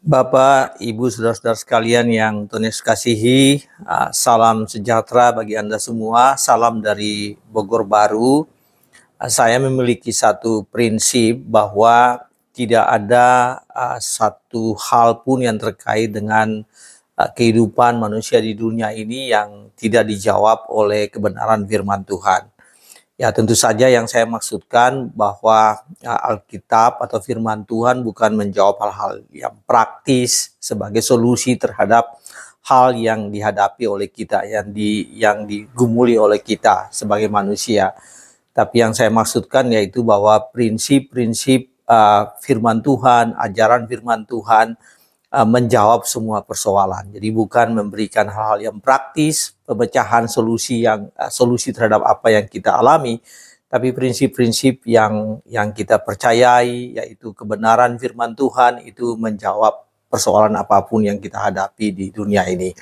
Bapak, Ibu, saudara-saudara sekalian yang Tuhan Yesus kasihi, salam sejahtera bagi Anda semua, salam dari Bogor Baru. Saya memiliki satu prinsip bahwa tidak ada satu hal pun yang terkait dengan kehidupan manusia di dunia ini yang tidak dijawab oleh kebenaran firman Tuhan. Ya, tentu saja yang saya maksudkan bahwa Alkitab atau firman Tuhan bukan menjawab hal-hal yang praktis sebagai solusi terhadap hal yang dihadapi oleh kita, yang digumuli oleh kita sebagai manusia. Tapi yang saya maksudkan yaitu bahwa prinsip-prinsip firman Tuhan, ajaran firman Tuhan menjawab semua persoalan. Jadi bukan memberikan hal-hal yang praktis, pemecahan solusi terhadap apa yang kita alami, tapi prinsip-prinsip yang kita percayai, yaitu kebenaran firman Tuhan itu menjawab persoalan apapun yang kita hadapi di dunia ini.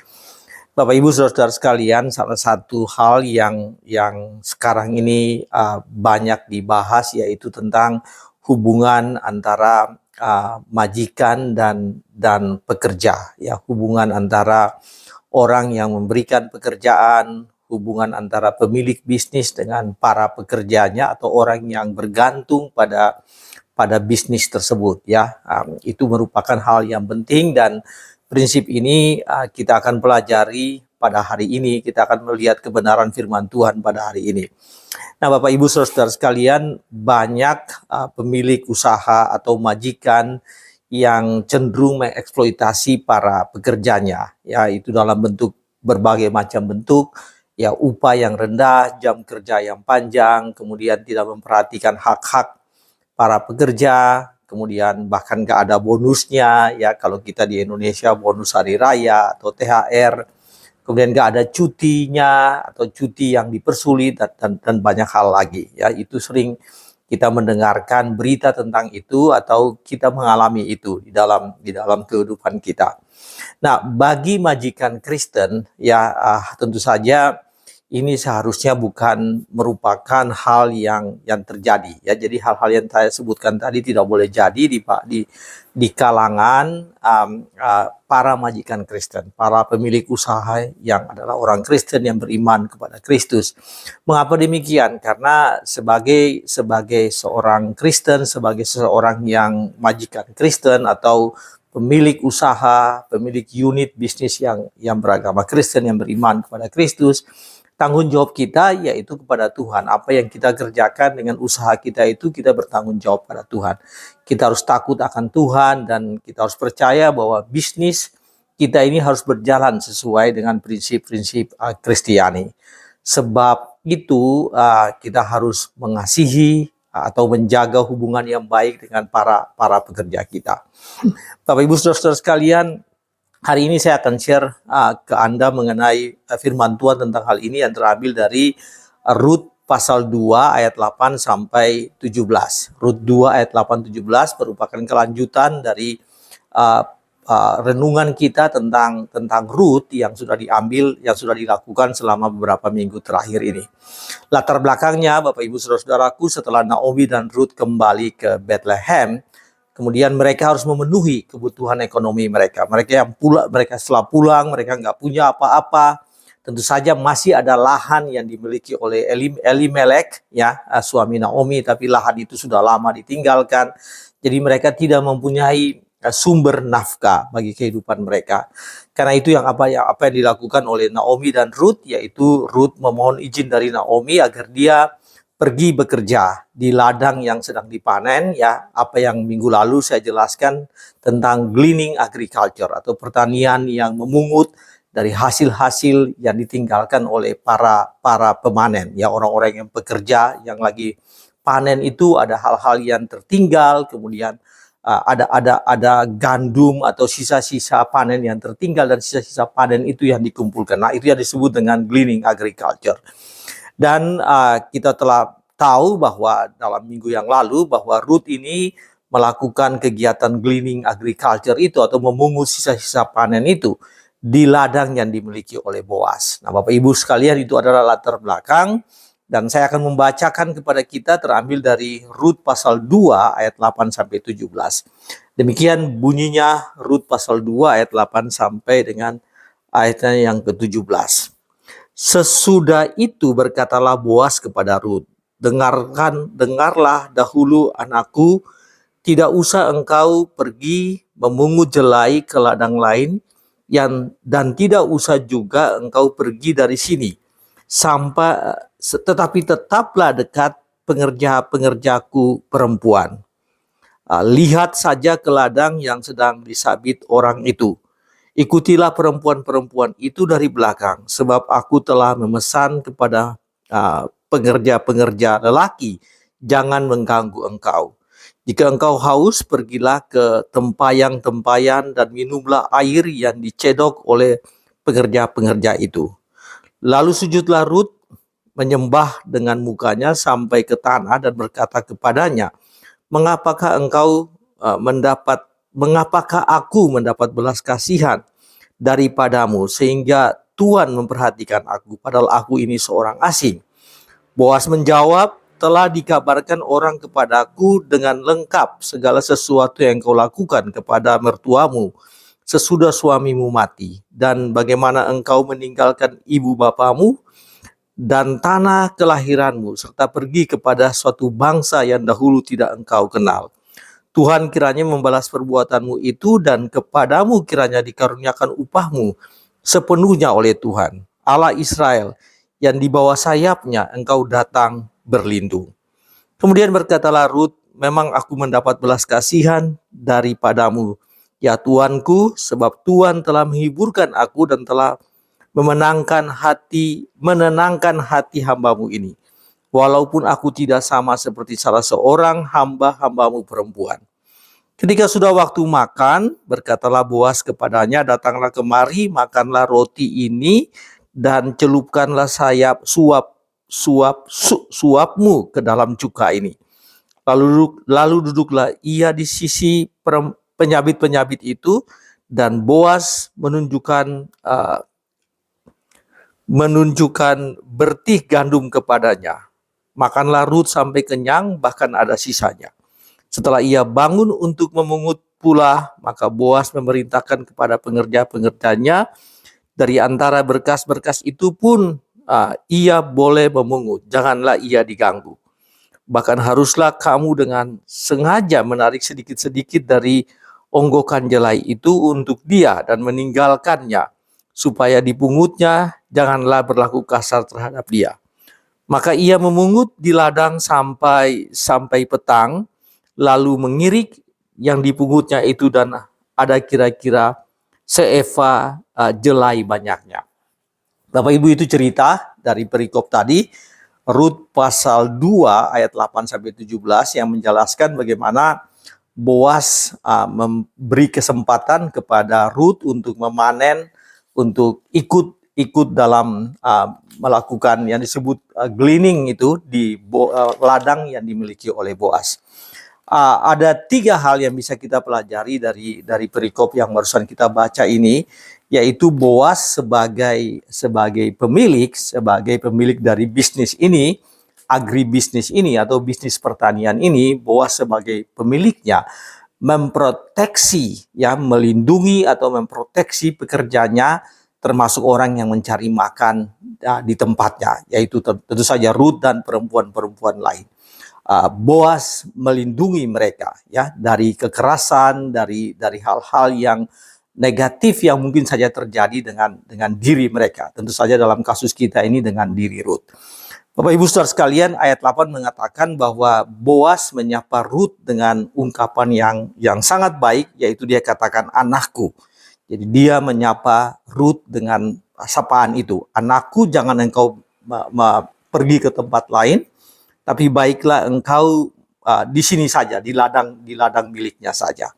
Bapak Ibu saudara-saudara sekalian, salah satu hal yang sekarang ini banyak dibahas yaitu tentang hubungan antara majikan dan pekerja, ya, hubungan antara orang yang memberikan pekerjaan, hubungan antara pemilik bisnis dengan para pekerjanya atau orang yang bergantung pada bisnis tersebut, ya. Itu merupakan hal yang penting dan prinsip ini kita akan pelajari pada hari ini. Kita akan melihat kebenaran firman Tuhan pada hari ini. Nah, Bapak Ibu saudara sekalian, banyak pemilik usaha atau majikan yang cenderung mengeksploitasi para pekerjanya, ya, itu dalam bentuk berbagai macam bentuk, ya, upah yang rendah, jam kerja yang panjang, kemudian tidak memperhatikan hak-hak para pekerja, kemudian bahkan nggak ada bonusnya, ya, kalau kita di Indonesia bonus hari raya atau THR, kemudian nggak ada cutinya atau cuti yang dipersulit dan banyak hal lagi, ya. Itu sering kita mendengarkan berita tentang itu atau kita mengalami itu di dalam kehidupan kita. Nah, bagi majikan Kristen, ya, tentu saja ini seharusnya bukan merupakan hal yang terjadi, ya. Jadi hal-hal yang saya sebutkan tadi tidak boleh jadi di kalangan para majikan Kristen, para pemilik usaha yang adalah orang Kristen yang beriman kepada Kristus. Mengapa demikian? Karena sebagai seorang Kristen, sebagai seorang yang majikan Kristen atau pemilik usaha, pemilik unit bisnis yang beragama Kristen, yang beriman kepada Kristus, tanggung jawab kita yaitu kepada Tuhan. Apa yang kita kerjakan dengan usaha kita itu kita bertanggung jawab pada Tuhan. Kita harus takut akan Tuhan dan kita harus percaya bahwa bisnis kita ini harus berjalan sesuai dengan prinsip-prinsip Kristiani. Sebab itu kita harus mengasihi atau menjaga hubungan yang baik dengan para pekerja kita. Bapak Ibu saudara-saudara sekalian, hari ini saya akan share ke Anda mengenai firman Tuhan tentang hal ini yang terambil dari Rut pasal 2 ayat 8 sampai 17. Rut 2 ayat 8-17 merupakan kelanjutan dari renungan kita tentang Rut yang sudah dilakukan selama beberapa minggu terakhir ini. Latar belakangnya, Bapak Ibu saudara-saudaraku, setelah Naomi dan Rut kembali ke Bethlehem, kemudian mereka harus memenuhi kebutuhan ekonomi mereka. Mereka setelah pulang, mereka nggak punya apa-apa. Tentu saja masih ada lahan yang dimiliki oleh Elimelek, ya, suami Naomi, tapi lahan itu sudah lama ditinggalkan. Jadi mereka tidak mempunyai sumber nafkah bagi kehidupan mereka. Karena itu apa yang dilakukan oleh Naomi dan Rut, yaitu Rut memohon izin dari Naomi agar dia pergi bekerja di ladang yang sedang dipanen, ya. Apa yang minggu lalu saya jelaskan tentang gleaning agriculture atau pertanian yang memungut dari hasil-hasil yang ditinggalkan oleh para pemanen, ya, orang-orang yang bekerja yang lagi panen itu ada hal-hal yang tertinggal, kemudian ada gandum atau sisa-sisa panen yang tertinggal dan sisa-sisa panen itu yang dikumpulkan. Nah, itu yang disebut dengan gleaning agriculture. Dan kita telah tahu bahwa dalam minggu yang lalu bahwa Rut ini melakukan kegiatan gleaning agriculture itu atau memungut sisa-sisa panen itu di ladang yang dimiliki oleh Boas. Nah, Bapak Ibu sekalian, itu adalah latar belakang Dan saya akan membacakan kepada kita terambil dari Rut pasal 2 ayat 8 sampai 17. Demikian bunyinya Rut pasal 2 ayat 8 sampai dengan ayatnya yang ke-17. Sesudah itu berkatalah Boas kepada Rut, dengarlah dahulu anakku, tidak usah engkau pergi memungut jelai ke ladang lain, dan tidak usah juga engkau pergi dari sini, tetapi tetaplah dekat pengerja-pengerjaku perempuan. Lihat saja ke ladang yang sedang disabit orang itu. Ikutilah perempuan-perempuan itu dari belakang, sebab aku telah memesan kepada pengerja-pengerja lelaki, jangan mengganggu engkau. Jika engkau haus, pergilah ke tempayan-tempayan dan minumlah air yang dicedok oleh pengerja-pengerja itu. Lalu sujudlah Rut, menyembah dengan mukanya sampai ke tanah dan berkata kepadanya, mengapakah aku mendapat belas kasihan daripadamu sehingga Tuhan memperhatikan aku, padahal aku ini seorang asing? Boas menjawab, telah dikabarkan orang kepadaku dengan lengkap segala sesuatu yang kau lakukan kepada mertuamu sesudah suamimu mati, dan bagaimana engkau meninggalkan ibu bapamu dan tanah kelahiranmu, serta pergi kepada suatu bangsa yang dahulu tidak engkau kenal. Tuhan kiranya membalas perbuatanmu itu, dan kepadamu kiranya dikaruniakan upahmu sepenuhnya oleh Tuhan, Allah Israel, yang di bawah sayapnya engkau datang berlindung. Kemudian berkatalah Rut, memang aku mendapat belas kasihan daripadamu, ya Tuanku, sebab Tuhan telah menghiburkan aku dan telah menenangkan hati hambamu ini, walaupun aku tidak sama seperti salah seorang hamba-hambamu perempuan. Ketika sudah waktu makan, berkatalah Boas kepadanya, datanglah kemari, makanlah roti ini dan celupkanlah suapmu ke dalam cuka ini. Lalu duduklah ia di sisi penyabit-penyabit itu, dan Boas menunjukkan bertih gandum kepadanya. Makanlah Rut sampai kenyang, bahkan ada sisanya. Setelah ia bangun untuk memungut pula, maka Boas memerintahkan kepada pengerja-pengerjanya, dari antara berkas-berkas itu pun ia boleh memungut, janganlah ia diganggu. Bahkan haruslah kamu dengan sengaja menarik sedikit-sedikit dari onggokan jelai itu untuk dia dan meninggalkannya, supaya dipungutnya janganlah berlaku kasar terhadap dia. Maka ia memungut di ladang sampai petang, lalu mengirik yang dipungutnya itu, dan ada kira-kira seeva jelai banyaknya. Bapak Ibu, itu cerita dari perikop tadi, Rut pasal 2 ayat 8 sampai 17, yang menjelaskan bagaimana Boas memberi kesempatan kepada Rut untuk memanen, untuk ikut dalam melakukan yang disebut gleaning itu di ladang yang dimiliki oleh Boas. Ada 3 hal yang bisa kita pelajari dari perikop yang barusan kita baca ini, yaitu Boas sebagai pemilik dari bisnis ini, agribisnis ini atau bisnis pertanian ini. Boas sebagai pemiliknya memproteksi, melindungi atau memproteksi pekerjanya, termasuk orang yang mencari makan di tempatnya, yaitu tentu saja Rut dan perempuan-perempuan lain. Boas melindungi mereka dari kekerasan, dari hal-hal yang negatif yang mungkin saja terjadi dengan diri mereka. Tentu saja dalam kasus kita ini dengan diri Rut. Bapak Ibu Saudara sekalian, ayat 8 mengatakan bahwa Boas menyapa Rut dengan ungkapan yang sangat baik, yaitu dia katakan anakku. Jadi dia menyapa Rut dengan sapaan itu, anakku, jangan engkau pergi ke tempat lain, tapi baiklah engkau di sini saja, di ladang miliknya saja.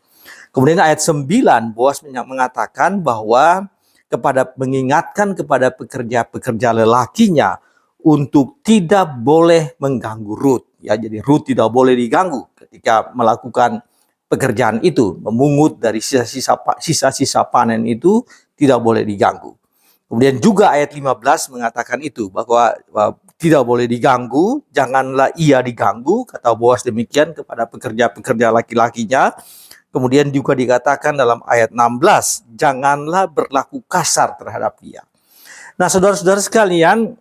Kemudian ayat 9, Boas mengatakan bahwa mengingatkan kepada pekerja-pekerja lelakinya untuk tidak boleh mengganggu Rut. Jadi Rut tidak boleh diganggu ketika melakukan pekerjaan itu, memungut dari sisa-sisa panen itu tidak boleh diganggu. Kemudian juga ayat 15 mengatakan itu, bahwa tidak boleh diganggu, janganlah ia diganggu, kata Boas demikian kepada pekerja-pekerja laki-lakinya. Kemudian juga dikatakan dalam ayat 16, janganlah berlaku kasar terhadap dia. Nah, saudara-saudara sekalian,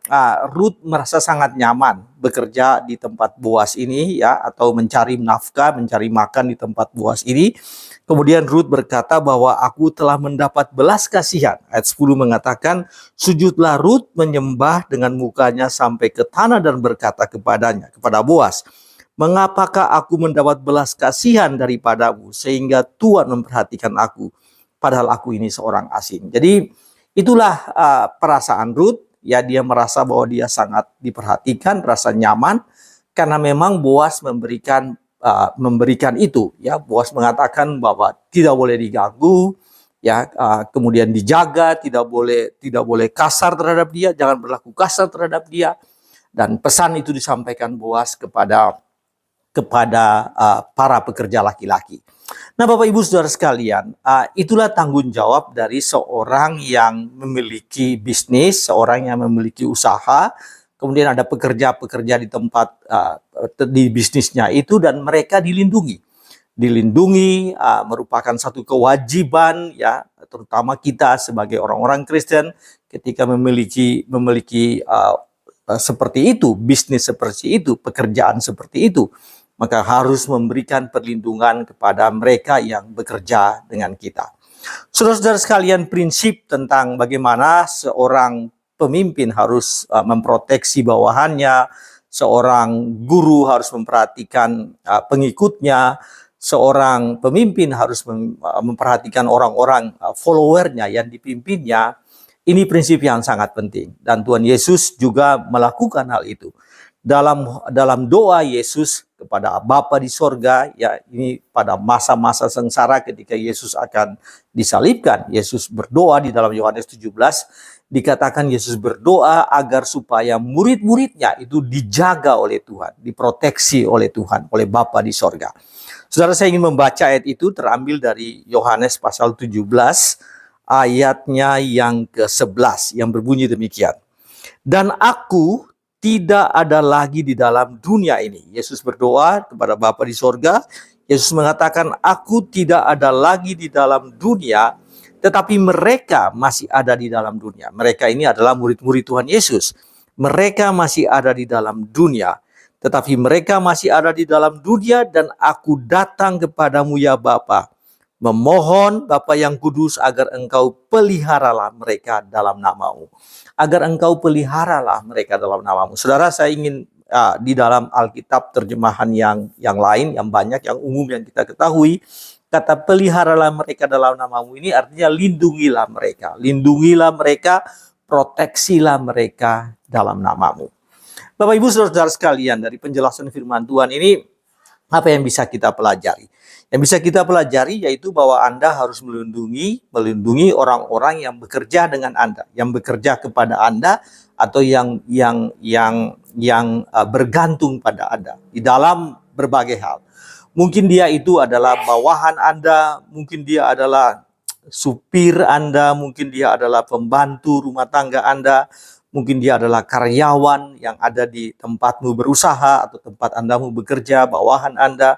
Ruth merasa sangat nyaman bekerja di tempat Boas ini, ya, atau mencari nafkah, mencari makan di tempat Boas ini. Kemudian Ruth berkata bahwa aku telah mendapat belas kasihan. Ayat 10 mengatakan, sujudlah Ruth menyembah dengan mukanya sampai ke tanah dan berkata kepada Boas, mengapakah aku mendapat belas kasihan daripadamu sehingga Tuhan memperhatikan aku, padahal aku ini seorang asing. Jadi itulah perasaan Ruth, ya, dia merasa bahwa dia sangat diperhatikan, merasa nyaman karena memang Boas memberikan itu, ya. Boas mengatakan bahwa tidak boleh diganggu, ya, kemudian dijaga, tidak boleh kasar terhadap dia, jangan berlaku kasar terhadap dia. Dan pesan itu disampaikan Boas kepada para pekerja laki-laki. Nah, Bapak Ibu Saudara sekalian, itulah tanggung jawab dari seorang yang memiliki bisnis, seorang yang memiliki usaha, kemudian ada pekerja-pekerja di tempat di bisnisnya itu, dan mereka dilindungi. Merupakan satu kewajiban, ya, terutama kita sebagai orang-orang Kristen ketika memiliki seperti itu, bisnis seperti itu, pekerjaan seperti itu, maka harus memberikan perlindungan kepada mereka yang bekerja dengan kita. Saudara-saudara sekalian, prinsip tentang bagaimana seorang pemimpin harus memproteksi bawahannya, seorang guru harus memperhatikan pengikutnya, seorang pemimpin harus memperhatikan orang-orang followernya yang dipimpinnya. Ini prinsip yang sangat penting, dan Tuhan Yesus juga melakukan hal itu. Dalam doa Yesus kepada Bapa di sorga, ya, ini pada masa-masa sengsara ketika Yesus akan disalibkan, Yesus berdoa di dalam Yohanes 17, dikatakan Yesus berdoa agar supaya murid-muridnya itu dijaga oleh Tuhan, diproteksi oleh Tuhan, oleh Bapa di sorga. Saudara, saya ingin membaca ayat itu terambil dari Yohanes pasal 17, ayatnya yang ke-11, yang berbunyi demikian. Dan aku tidak ada lagi di dalam dunia ini. Yesus berdoa kepada Bapa di sorga. Yesus mengatakan, aku tidak ada lagi di dalam dunia, tetapi mereka masih ada di dalam dunia. Mereka ini adalah murid-murid Tuhan Yesus. Mereka masih ada di dalam dunia, tetapi mereka masih ada di dalam dunia, dan aku datang kepadamu ya Bapa, memohon Bapa yang kudus agar engkau peliharalah mereka dalam namamu. Agar engkau peliharalah mereka dalam namamu. Saudara, saya ingin di dalam Alkitab terjemahan yang lain, yang banyak, yang umum yang kita ketahui, kata peliharalah mereka dalam namamu ini artinya lindungilah mereka, proteksilah mereka dalam namamu. Bapak Ibu Saudara sekalian, dari penjelasan firman Tuhan ini, apa yang bisa kita pelajari? Yang bisa kita pelajari yaitu bahwa Anda harus melindungi orang-orang yang bekerja dengan Anda, yang bekerja kepada Anda, atau yang bergantung pada Anda di dalam berbagai hal. Mungkin dia itu adalah bawahan Anda, mungkin dia adalah supir Anda, mungkin dia adalah pembantu rumah tangga Anda, mungkin dia adalah karyawan yang ada di tempatmu berusaha atau tempat Anda mau bekerja, bawahan Anda.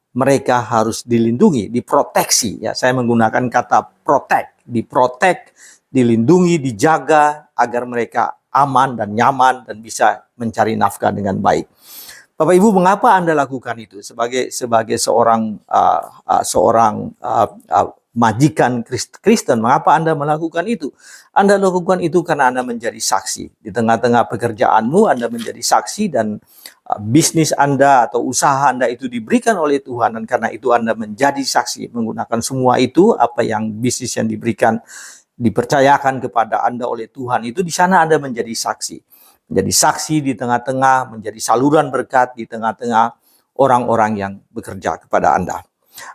Mereka harus dilindungi, diproteksi. Ya, saya menggunakan kata protect, diprotek, dilindungi, dijaga agar mereka aman dan nyaman dan bisa mencari nafkah dengan baik. Bapak Ibu, mengapa Anda lakukan itu sebagai seorang majikan Kristen? Mengapa Anda melakukan itu? Anda lakukan itu karena Anda menjadi saksi. Di tengah-tengah pekerjaanmu Anda menjadi saksi, dan bisnis Anda atau usaha Anda itu diberikan oleh Tuhan, dan karena itu Anda menjadi saksi menggunakan semua itu, apa yang bisnis yang dipercayakan kepada Anda oleh Tuhan itu, di sana Anda menjadi saksi. Menjadi saksi di tengah-tengah, menjadi saluran berkat di tengah-tengah orang-orang yang bekerja kepada Anda.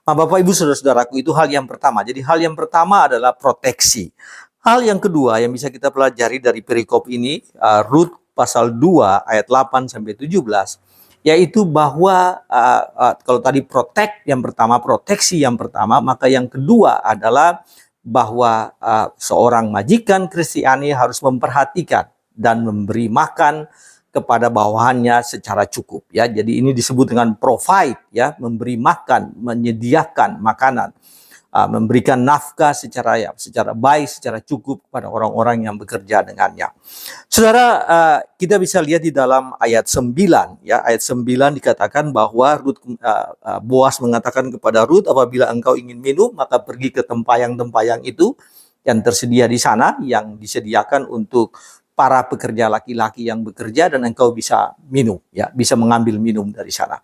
Nah, Bapak Ibu Saudara-saudaraku, itu hal yang pertama. Jadi hal yang pertama adalah proteksi. Hal yang kedua yang bisa kita pelajari dari perikop ini, Rut pasal 2 ayat 8 sampai 17, yaitu bahwa kalau tadi proteksi yang pertama, maka yang kedua adalah bahwa seorang majikan Kristiani harus memperhatikan dan memberi makan kepada bawahannya secara cukup, ya. Jadi ini disebut dengan provide, ya, memberi makan, menyediakan makanan, memberikan nafkah secara baik, secara cukup kepada orang-orang yang bekerja dengannya. Saudara, kita bisa lihat di dalam ayat 9, ya, ayat 9 dikatakan bahwa Boas mengatakan kepada Rut, apabila engkau ingin minum, maka pergi ke tempayang-tempayang itu yang tersedia di sana, yang disediakan untuk para pekerja laki-laki yang bekerja, dan engkau bisa minum, ya, bisa mengambil minum dari sana.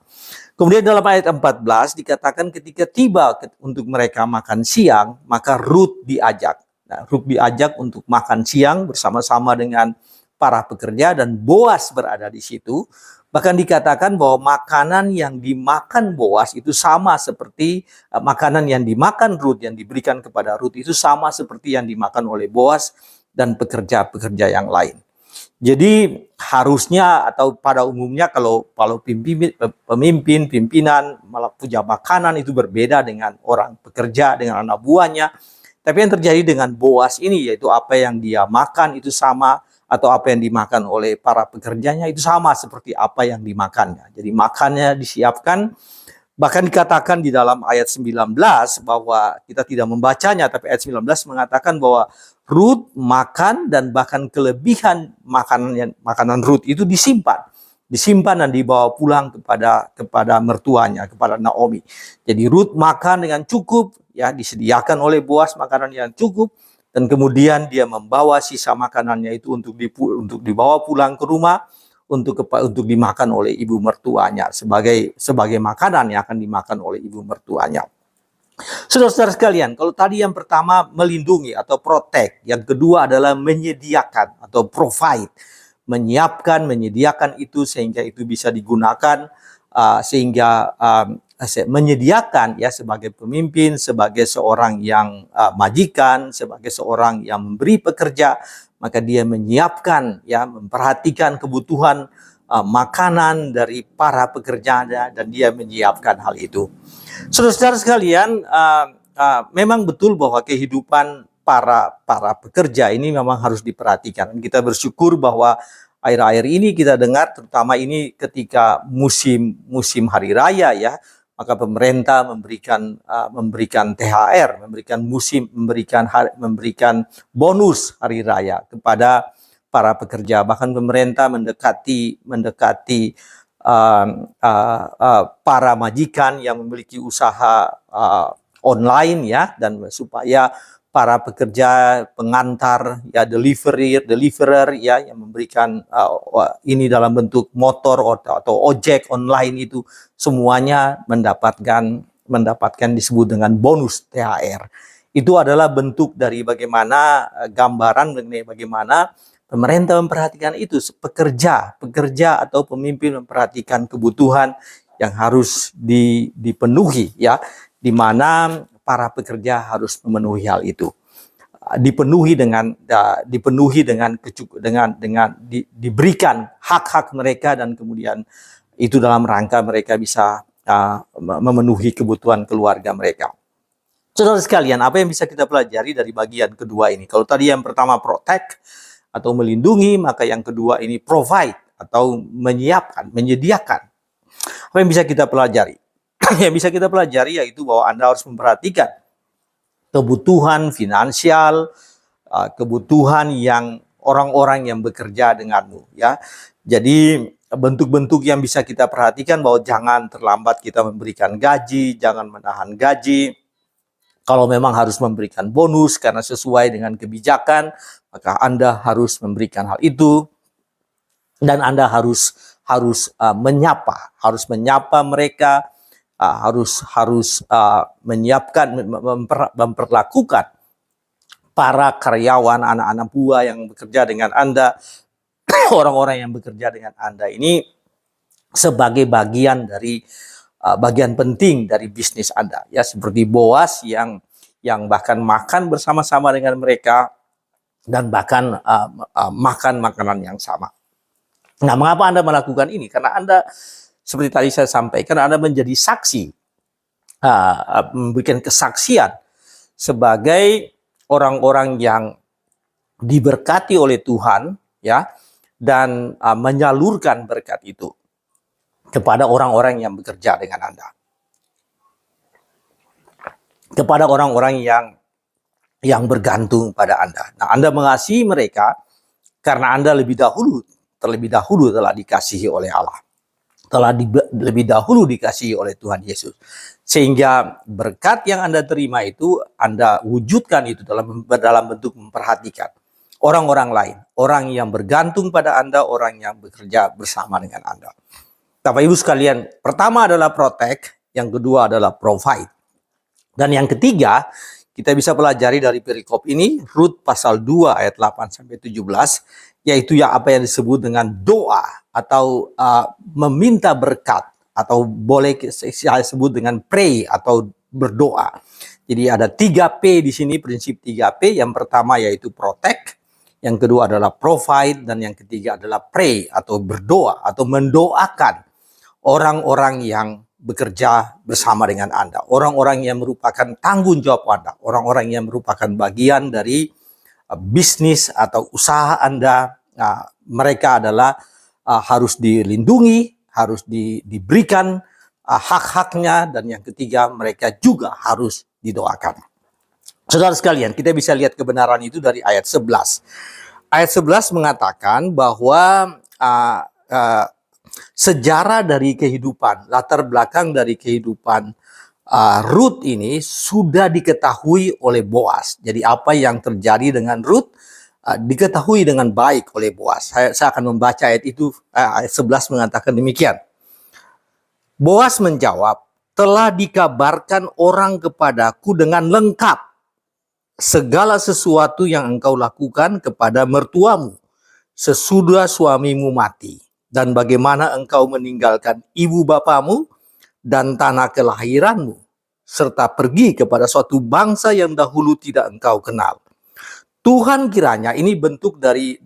Kemudian dalam ayat 14 dikatakan ketika tiba untuk mereka makan siang, maka Rut diajak. Nah, Rut diajak untuk makan siang bersama-sama dengan para pekerja, dan Boas berada di situ. Bahkan dikatakan bahwa makanan yang dimakan Boas itu sama seperti makanan yang dimakan Rut, yang diberikan kepada Rut itu sama seperti yang dimakan oleh Boas dan pekerja-pekerja yang lain. Jadi harusnya atau pada umumnya kalau pimpinan malah punya makanan itu berbeda dengan orang pekerja, dengan anak buahnya. Tapi yang terjadi dengan Boas ini, yaitu apa yang dia makan itu sama, atau apa yang dimakan oleh para pekerjanya itu sama seperti apa yang dimakannya. Jadi makannya disiapkan. Bahkan dikatakan di dalam ayat 19 bahwa kita tidak membacanya, tapi ayat 19 mengatakan bahwa Rut makan, dan bahkan kelebihan makanan Rut itu disimpan dan dibawa pulang kepada mertuanya, kepada Naomi. Jadi Rut makan dengan cukup, ya, disediakan oleh Boas makanan yang cukup, dan kemudian dia membawa sisa makanannya itu untuk dibawa pulang ke rumah, untuk dimakan oleh ibu mertuanya sebagai makanan yang akan dimakan oleh ibu mertuanya. Saudara-saudara sekalian, kalau tadi yang pertama melindungi atau protect, yang kedua adalah menyediakan atau provide, menyiapkan, menyediakan itu sehingga itu bisa digunakan, sehingga menyediakan, ya, sebagai pemimpin, sebagai seorang yang majikan, sebagai seorang yang memberi pekerja, maka dia menyiapkan, ya, memperhatikan kebutuhan makanan dari para pekerjanya, dan dia menyiapkan hal itu. Saudara-saudara sekalian, memang betul bahwa kehidupan para pekerja ini memang harus diperhatikan. Kita bersyukur bahwa akhir-akhir ini kita dengar, terutama ini ketika musim hari raya, ya, maka pemerintah memberikan THR, memberikan bonus hari raya kepada para pekerja. Bahkan pemerintah mendekati para majikan yang memiliki usaha online, ya, dan supaya para pekerja pengantar, ya, deliverer, ya, yang memberikan ini dalam bentuk motor atau ojek online itu semuanya mendapatkan disebut dengan bonus THR. Itu adalah bentuk dari bagaimana gambaran mengenai bagaimana pemerintah memperhatikan itu, pekerja atau pemimpin memperhatikan kebutuhan yang harus dipenuhi, ya, di mana para pekerja harus memenuhi hal itu, diberikan hak-hak mereka, dan kemudian itu dalam rangka mereka bisa memenuhi kebutuhan keluarga mereka. Saudara sekalian, apa yang bisa kita pelajari dari bagian kedua ini? Kalau tadi yang pertama protect atau melindungi, maka yang kedua ini provide atau menyiapkan, menyediakan. Apa yang bisa kita pelajari? Yang bisa kita pelajari yaitu bahwa Anda harus memperhatikan kebutuhan finansial, kebutuhan yang orang-orang yang bekerja denganmu, ya. Jadi bentuk-bentuk yang bisa kita perhatikan bahwa jangan terlambat kita memberikan gaji, jangan menahan gaji. Kalau memang harus memberikan bonus karena sesuai dengan kebijakan, maka Anda harus memberikan hal itu, dan Anda harus menyapa mereka, harus menyiapkan, memperlakukan para karyawan, anak-anak buah yang bekerja dengan Anda, orang-orang yang bekerja dengan Anda ini sebagai bagian penting dari bisnis Anda, ya, seperti Boas yang bahkan makan bersama-sama dengan mereka, dan bahkan makan makanan yang sama. Nah, mengapa Anda melakukan ini? Karena Anda, seperti tadi saya sampaikan, Anda menjadi saksi, memberikan kesaksian sebagai orang-orang yang diberkati oleh Tuhan, ya, dan menyalurkan berkat itu kepada orang-orang yang bekerja dengan Anda. Kepada orang-orang yang bergantung pada Anda. Nah, Anda mengasihi mereka karena Anda terlebih dahulu telah dikasihi oleh Allah. Lebih dahulu dikasihi oleh Tuhan Yesus. Sehingga berkat yang Anda terima itu, Anda wujudkan itu dalam bentuk memperhatikan orang-orang lain. Orang yang bergantung pada Anda, orang yang bekerja bersama dengan Anda. Bapak Ibu sekalian, pertama adalah protect, yang kedua adalah provide. Dan yang ketiga, kita bisa pelajari dari perikop ini, Rut pasal 2 ayat 8-17, yaitu apa yang disebut dengan doa atau meminta berkat, atau boleh saya sebut dengan pray atau berdoa. Jadi ada 3P di sini, prinsip 3P. Yang pertama yaitu protect, yang kedua adalah provide, dan yang ketiga adalah pray atau berdoa atau mendoakan orang-orang yang bekerja bersama dengan Anda, orang-orang yang merupakan tanggung jawab Anda, orang-orang yang merupakan bagian dari bisnis atau usaha Anda. Mereka adalah harus dilindungi, harus diberikan hak-haknya, dan yang ketiga mereka juga harus didoakan. Saudara sekalian, kita bisa lihat kebenaran itu dari ayat 11. Ayat 11 mengatakan bahwa sejarah dari kehidupan, latar belakang dari kehidupan Rut ini sudah diketahui oleh Boas. Jadi apa yang terjadi dengan Rut diketahui dengan baik oleh Boas. Saya akan membaca ayat itu. Ayat 11 mengatakan demikian. Boas menjawab, telah dikabarkan orang kepadaku dengan lengkap segala sesuatu yang engkau lakukan kepada mertuamu sesudah suamimu mati, dan bagaimana engkau meninggalkan ibu bapamu dan tanah kelahiranmu, serta pergi kepada suatu bangsa yang dahulu tidak engkau kenal. Tuhan kiranya, ini bentuk dari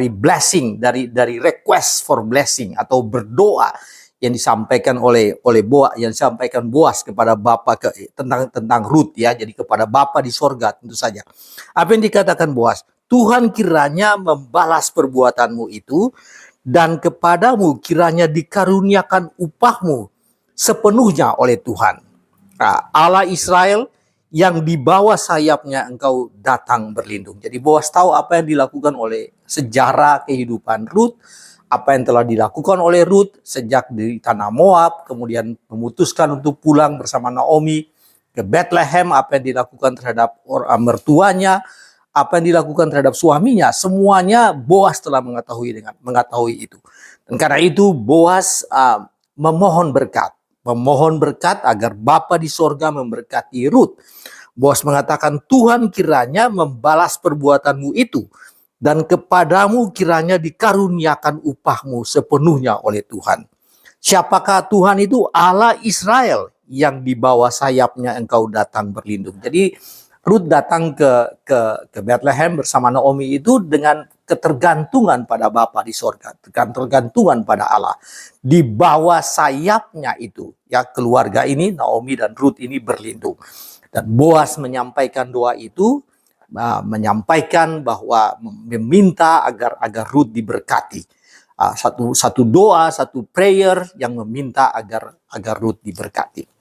blessing, dari request for blessing atau berdoa yang disampaikan oleh Boas, yang disampaikan Boas kepada Bapa tentang Rut, ya. Jadi kepada Bapa di sorga tentu saja. Apa yang dikatakan Boas? Tuhan kiranya membalas perbuatanmu itu, dan kepadamu kiranya dikaruniakan upahmu sepenuhnya oleh Tuhan. Allah Israel, yang di bawah sayapnya engkau datang berlindung. Jadi Boas tahu apa yang dilakukan oleh sejarah kehidupan Rut, apa yang telah dilakukan oleh Rut sejak di tanah Moab, kemudian memutuskan untuk pulang bersama Naomi ke Bethlehem, apa yang dilakukan terhadap mertuanya, apa yang dilakukan terhadap suaminya, semuanya Boas telah mengetahui itu. Dan karena itu Boas memohon berkat agar Bapa di sorga memberkati Rut. Boas mengatakan, Tuhan kiranya membalas perbuatanmu itu, dan kepadamu kiranya dikaruniakan upahmu sepenuhnya oleh Tuhan. Siapakah Tuhan itu? Allah Israel, yang di bawah sayapnya engkau datang berlindung. Jadi Rut datang ke Bethlehem bersama Naomi itu dengan ketergantungan pada Bapa di sorga, ketergantungan pada Allah. Di bawah sayapnya itu, ya, keluarga ini, Naomi dan Rut ini berlindung. Dan Boas menyampaikan doa itu, menyampaikan bahwa meminta agar Rut diberkati. Satu doa, satu prayer yang meminta agar Rut diberkati.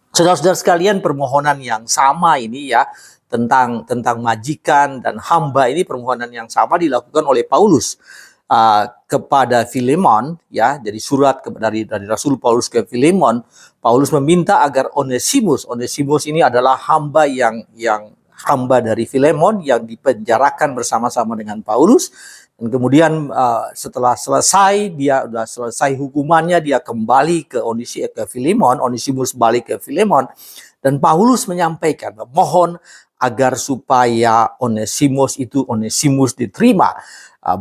Saudara-saudara sekalian, permohonan yang sama ini, ya, tentang majikan dan hamba ini, permohonan yang sama dilakukan oleh Paulus kepada Filemon, ya. Jadi surat dari Rasul Paulus ke Filemon, Paulus meminta agar Onesimus ini adalah hamba yang hamba dari Filemon yang dipenjarakan bersama-sama dengan Paulus. Dan kemudian setelah selesai, dia sudah selesai hukumannya, dia kembali ke Filemon, Onesimus balik ke Filemon, dan Paulus menyampaikan, mohon agar supaya Onesimus diterima,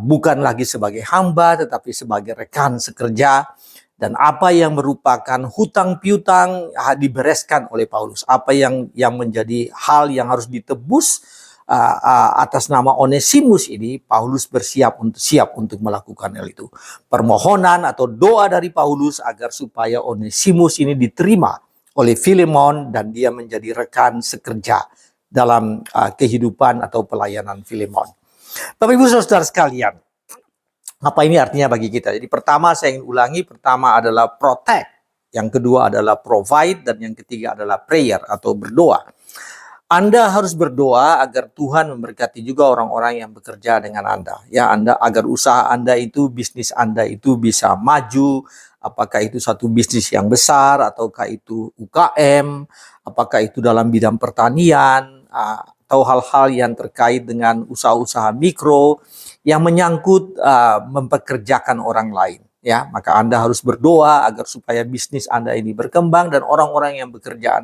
bukan lagi sebagai hamba, tetapi sebagai rekan sekerja, dan apa yang merupakan hutang piutang dibereskan oleh Paulus, apa yang menjadi hal yang harus ditebus atas nama Onesimus ini, Paulus siap untuk melakukan hal itu. Permohonan atau doa dari Paulus agar supaya Onesimus ini diterima oleh Filemon dan dia menjadi rekan sekerja dalam kehidupan atau pelayanan Filemon. Bapak Ibu Saudara sekalian, Apa ini artinya bagi kita? Jadi pertama saya ingin ulangi, pertama adalah protect, yang kedua adalah provide, dan yang ketiga adalah prayer atau berdoa. Anda harus berdoa agar Tuhan memberkati juga orang-orang yang bekerja dengan Anda. Ya, Anda agar usaha Anda itu, bisnis Anda itu bisa maju, apakah itu satu bisnis yang besar, ataukah itu UKM, apakah itu dalam bidang pertanian, atau hal-hal yang terkait dengan usaha-usaha mikro yang menyangkut mempekerjakan orang lain. Ya, maka Anda harus berdoa agar supaya bisnis Anda ini berkembang dan orang-orang yang bekerja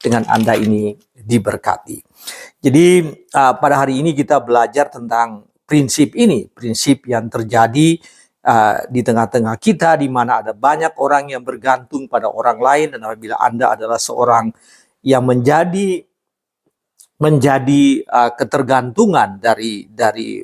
dengan Anda ini diberkati. Jadi pada hari ini kita belajar tentang prinsip ini, prinsip yang terjadi di tengah-tengah kita, di mana ada banyak orang yang bergantung pada orang lain, dan apabila Anda adalah seorang yang menjadi ketergantungan dari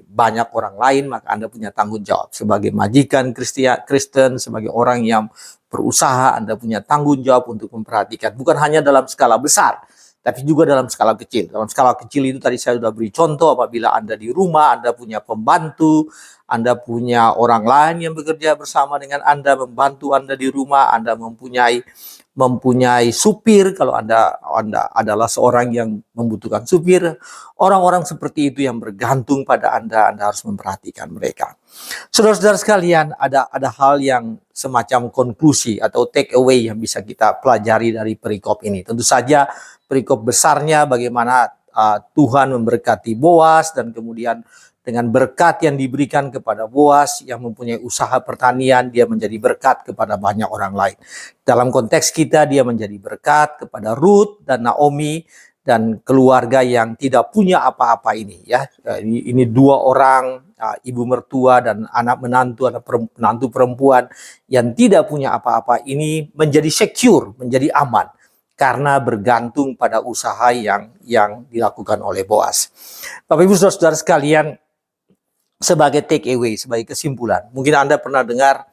banyak orang lain, maka Anda punya tanggung jawab sebagai majikan Kristen, sebagai orang yang berusaha. Anda punya tanggung jawab untuk memperhatikan bukan hanya dalam skala besar, tapi juga dalam skala kecil. Dalam skala kecil itu tadi saya sudah beri contoh, apabila Anda di rumah, Anda punya pembantu, Anda punya orang lain yang bekerja bersama dengan Anda, membantu Anda di rumah, Anda mempunyai supir, kalau Anda adalah seorang yang membutuhkan supir. Orang-orang seperti itu yang bergantung pada Anda harus memperhatikan mereka. Saudara-saudara sekalian, ada hal yang semacam konklusi atau take away yang bisa kita pelajari dari perikop ini. Tentu saja perikop besarnya bagaimana Tuhan memberkati Boas, dan kemudian dengan berkat yang diberikan kepada Boas yang mempunyai usaha pertanian, dia menjadi berkat kepada banyak orang lain. Dalam konteks kita, dia menjadi berkat kepada Ruth dan Naomi dan keluarga yang tidak punya apa-apa ini. Ya, ini dua orang, ibu mertua dan anak menantu perempuan yang tidak punya apa-apa ini menjadi secure, menjadi aman karena bergantung pada usaha yang dilakukan oleh Boas. Bapak Ibu saudara sekalian, sebagai take away, sebagai kesimpulan, mungkin Anda pernah dengar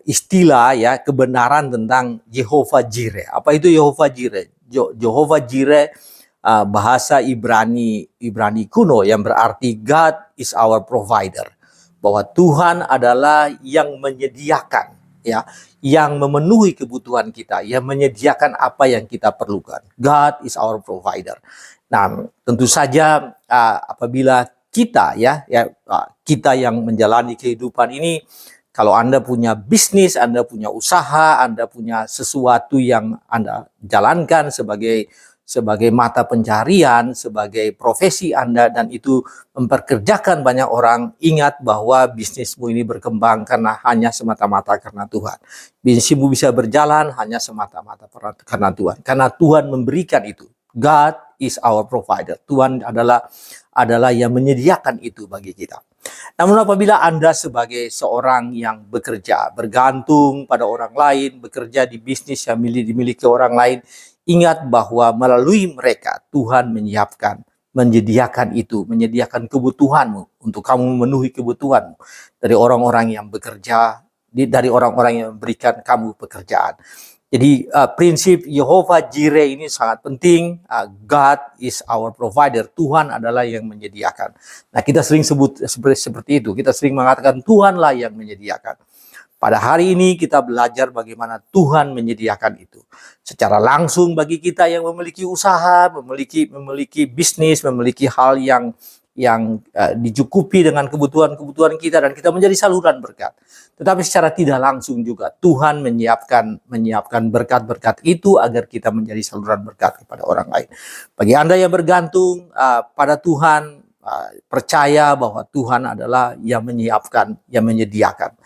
istilah ya, kebenaran tentang Jehovah Jireh. Apa itu Jehovah Jireh? Jehovah Jireh bahasa Ibrani kuno yang berarti God is our provider. Bahwa Tuhan adalah yang menyediakan, ya, yang memenuhi kebutuhan kita, yang menyediakan apa yang kita perlukan. God is our provider. Nah, tentu saja apabila kita kita yang menjalani kehidupan ini, kalau Anda punya bisnis, Anda punya usaha, Anda punya sesuatu yang Anda jalankan sebagai mata pencarian, sebagai profesi Anda, dan itu memperkerjakan banyak orang, ingat bahwa bisnismu ini berkembang hanya semata-mata karena Tuhan. Bisnismu bisa berjalan hanya semata-mata karena Tuhan. Karena Tuhan memberikan itu. God is our provider. Tuhan adalah yang menyediakan itu bagi kita. Namun apabila Anda sebagai seorang yang bekerja, bergantung pada orang lain, bekerja di bisnis yang dimiliki orang lain, ingat bahwa melalui mereka Tuhan menyediakan itu, menyediakan kebutuhanmu, untuk kamu memenuhi kebutuhanmu dari orang-orang yang bekerja, dari orang-orang yang memberikan kamu pekerjaan. Jadi prinsip Jehovah Jireh ini sangat penting. God is our provider. Tuhan adalah yang menyediakan. Nah, kita sering sebut seperti itu. Kita sering mengatakan Tuhanlah yang menyediakan. Pada hari ini kita belajar bagaimana Tuhan menyediakan itu secara langsung bagi kita yang memiliki usaha, memiliki bisnis, memiliki hal yang dicukupi dengan kebutuhan kita, dan kita menjadi saluran berkat. Tetapi secara tidak langsung juga Tuhan menyiapkan berkat-berkat itu agar kita menjadi saluran berkat kepada orang lain. Bagi Anda yang bergantung pada Tuhan, percaya bahwa Tuhan adalah yang menyiapkan, yang menyediakan.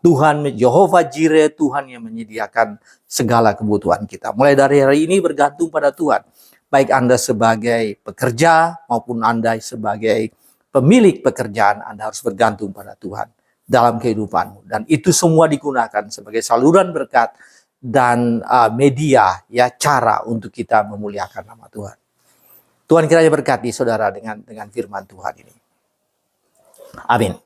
Tuhan Jehovah Jireh, Tuhan yang menyediakan segala kebutuhan kita. Mulai dari hari ini bergantung pada Tuhan. Baik Anda sebagai pekerja maupun Anda sebagai pemilik pekerjaan, Anda harus bergantung pada Tuhan dalam kehidupanmu. Dan itu semua digunakan sebagai saluran berkat dan media, ya, cara untuk kita memuliakan nama Tuhan. Tuhan kiranya berkati saudara dengan firman Tuhan ini. Amin.